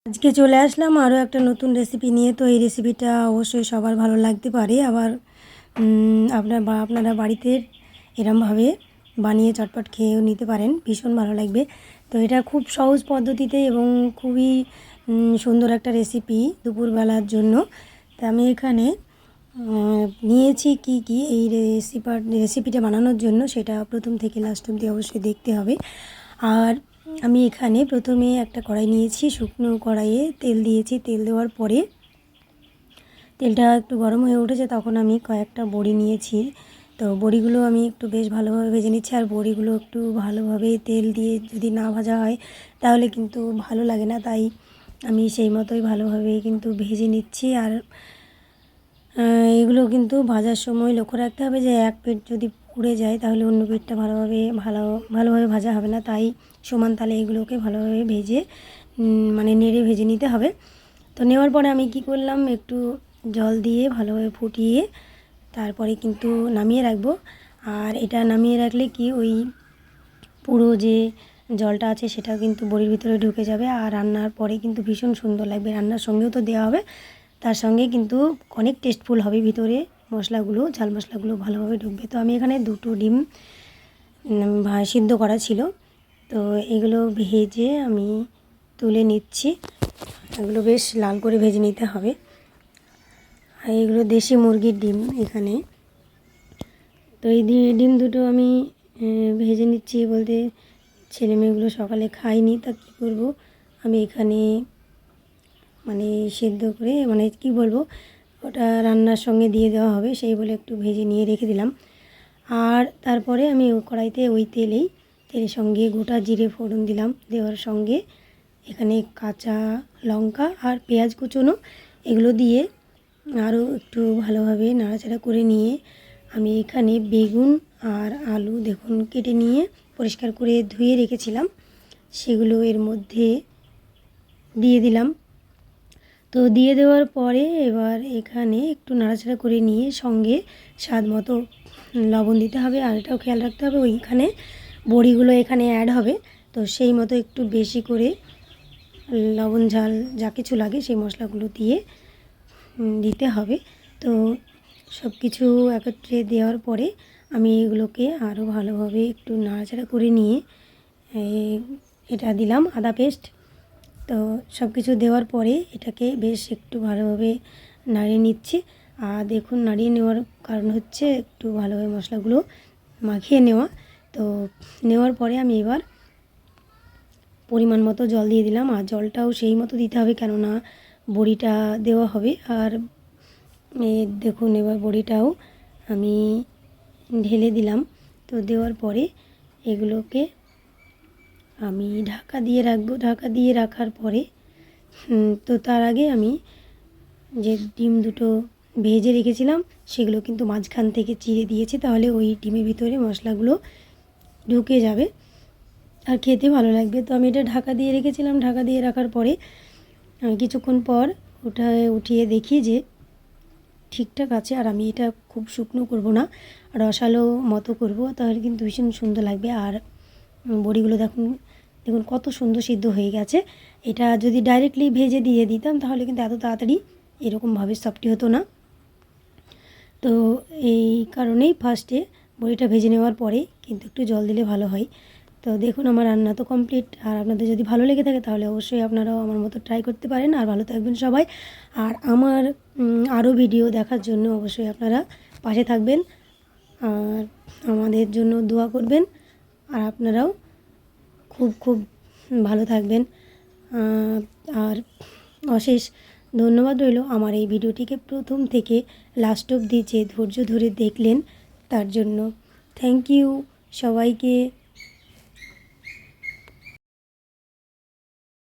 আজকে চলে আসলাম আরও একটা নতুন রেসিপি নিয়ে। তো এই রেসিপিটা অবশ্যই সবার ভালো লাগতে পারে। আবার আপনারা বাড়িতে এরমভাবে বানিয়ে চটপট খেয়েও নিতে পারেন, ভীষণ ভালো লাগবে। তো এটা খুব সহজ পদ্ধতিতে এবং খুবই সুন্দর একটা রেসিপি দুপুরবেলার জন্য। তো আমি এখানে নিয়েছি কি এই রেসিপিটা বানানোর জন্য, সেটা প্রথম থেকে লাস্ট অবধি অবশ্যই দেখতে হবে। আর আমি এখানে প্রথমে একটা কড়াই নিয়েছি, শুকনো কড়াইয়ে তেল দিয়েছি। তেল দেওয়ার পরে তেলটা একটু গরম হয়ে উঠেছে, তখন আমি কয়েকটা বড়ি নিয়েছি। তো বড়িগুলো আমি একটু বেশ ভালোভাবে ভেজে নিচ্ছি। আর বড়িগুলো একটু ভালোভাবে তেল দিয়ে যদি না ভাজা হয় তাহলে কিন্তু ভালো লাগে না, তাই আমি সেই মতোই ভালোভাবে কিন্তু ভেজে নিচ্ছি। আর এগুলো কিন্তু ভাজার সময় লক্ষ্য রাখতে হবে যে এক পিঠ যদি পুড়ে যায় তাহলে অন্য পিঠটা ভালোভাবে ভাজা হবে না, তাই সমান তালে এগুলোকে ভালোভাবে ভেজে নেড়ে ভেজে নিতে হবে। তো নেওয়ার পরে আমি কি করলাম, একটু জল দিয়ে ভালোভাবে ফুটিয়ে তারপরে কিন্তু নামিয়ে রাখবো। আর এটা নামিয়ে রাখলে কি ওই পুরো যে জলটা আছে সেটা কিন্তু বড়ির ভিতরে ঢুকে যাবে, আর রান্নার পরে কিন্তু ভীষণ সুন্দর লাগবে। রান্নার সঙ্গেও তো দেওয়া হবে, তার সঙ্গে কিন্তু অনেক টেস্টফুল হবে, ভিতরে মশলাগুলো ঝাল মশলাগুলো ভালোভাবে ঢুকবে। তো আমি এখানে 2টো ডিম সিদ্ধ করা ছিল, তো এগুলো ভেজে আমি তুলে নিচ্ছি। এগুলো বেশ লাল করে ভেজে নিতে হবে। আর এগুলো দেশি মুরগির ডিম এখানে। তো এই ডিম দুটো আমি ভেজে নিচ্ছি বলতে ছেলেমেয়েগুলো সকালে খায়নি, তা কী করব, আমি এখানে সেদ্ধ করে কি বলবো, ওটা রান্নার সঙ্গে দিয়ে দেওয়া হবে সেই বলে একটু ভেজে নিয়ে রেখে দিলাম। আর তারপরে আমি কড়াইতে ওই তেলের সঙ্গে গোটা জিরে ফোড়ন দিলাম। দেওয়ার সঙ্গে এখানে কাঁচা লঙ্কা আর পেঁয়াজ কুচোনো এগুলো দিয়ে আরও একটু ভালোভাবে নাড়াচাড়া করে নিয়ে আমি এখানে বেগুন আর আলু দেখুন কেটে নিয়ে পরিষ্কার করে ধুয়ে রেখেছিলাম, সেগুলো এর মধ্যে দিয়ে দিলাম। তো দিয়ে দেওয়ার পরে এবার এখানে একটু নাড়াচাড়া করে নিয়ে সঙ্গে স্বাদ মতো লবণ দিতে হবে। আর এটাও খেয়াল রাখতে হবে ওইখানে বড়িগুলো এখানে অ্যাড হবে, তো সেই মতো একটু বেশি করে লবণ ঝাল যা কিছু লাগে সেই মশলাগুলো দিয়ে দিতে হবে। তো সব কিছু একত্রে দেওয়ার পরে আমি এগুলোকে আরও ভালোভাবে একটু নাড়াচাড়া করে নিয়ে এটা দিলাম আদা পেস্ট। তো সব কিছু দেওয়ার পরে এটাকে বেশ একটু ভালোভাবে নাড়িয়ে নিচ্ছি। আর দেখুন নাড়িয়ে নেওয়ার কারণ হচ্ছে একটু ভালোভাবে মশলাগুলো মাখিয়ে নেওয়া। তো নেওয়ার পরে আমি এবার পরিমাণ মতো জল দিয়ে দিলাম, আর জলটাও সেই মতো দিতে হবে কেননা বড়িটা দেওয়া হবে। আর দেখুন এবার বড়িটাও আমি ঢেলে দিলাম। তো দেওয়ার পরে এগুলোকে আমি ঢাকা দিয়ে রাখবো। ঢাকা দিয়ে রাখার পরে তো তার আগে আমি যে ডিম দুটো ভেজে রেখেছিলাম সেগুলো কিন্তু মাঝখান থেকে চিড়ে দিয়েছি, তাহলে ওই ডিমের ভিতরে মশলাগুলো ঢুকে যাবে আর খেতে ভালো লাগবে। তো আমি এটা ঢাকা দিয়ে রেখেছিলাম। ঢাকা দিয়ে রাখার পরে কিছুক্ষণ পর উঠিয়ে দেখি যে ঠিকঠাক আছে। আর আমি এটা খুব শুকনো করব না, রসালো মতো করব, তাহলে কিন্তু ভীষণ সুন্দর লাগবে। আর বড়িগুলো দেখুন কত সুন্দর সিদ্ধ হয়ে গেছে। এটা যদি ডাইরেক্টলি ভেজে দিয়ে দিতাম তাহলে কিন্তু এত তাড়াতাড়ি এরকমভাবে সফটি হতো না। তো এই কারণেই ফার্স্টে বড়িটা ভেজে নেওয়ার পরে কিন্তু একটু জল দিলে ভালো হয়। তো দেখুন আমার রান্না তো কমপ্লিট। আর আপনাদের যদি ভালো লেগে থাকে তাহলে অবশ্যই আপনারাও আমার মতো ট্রাই করতে পারেন। আর ভালো থাকবেন সবাই। আর আমার আরও ভিডিও দেখার জন্য অবশ্যই আপনারা পাশে থাকবেন আর আমাদের জন্য দোয়া করবেন। আর আপনারাও খুব খুব ভালো থাকবেন। আর অশেষ ধন্যবাদ রইল আমার এই ভিডিওটিকে প্রথম থেকে লাস্ট অবধি যে ধৈর্য ধরে দেখলেন তার জন্য। থ্যাংক ইউ সবাইকে।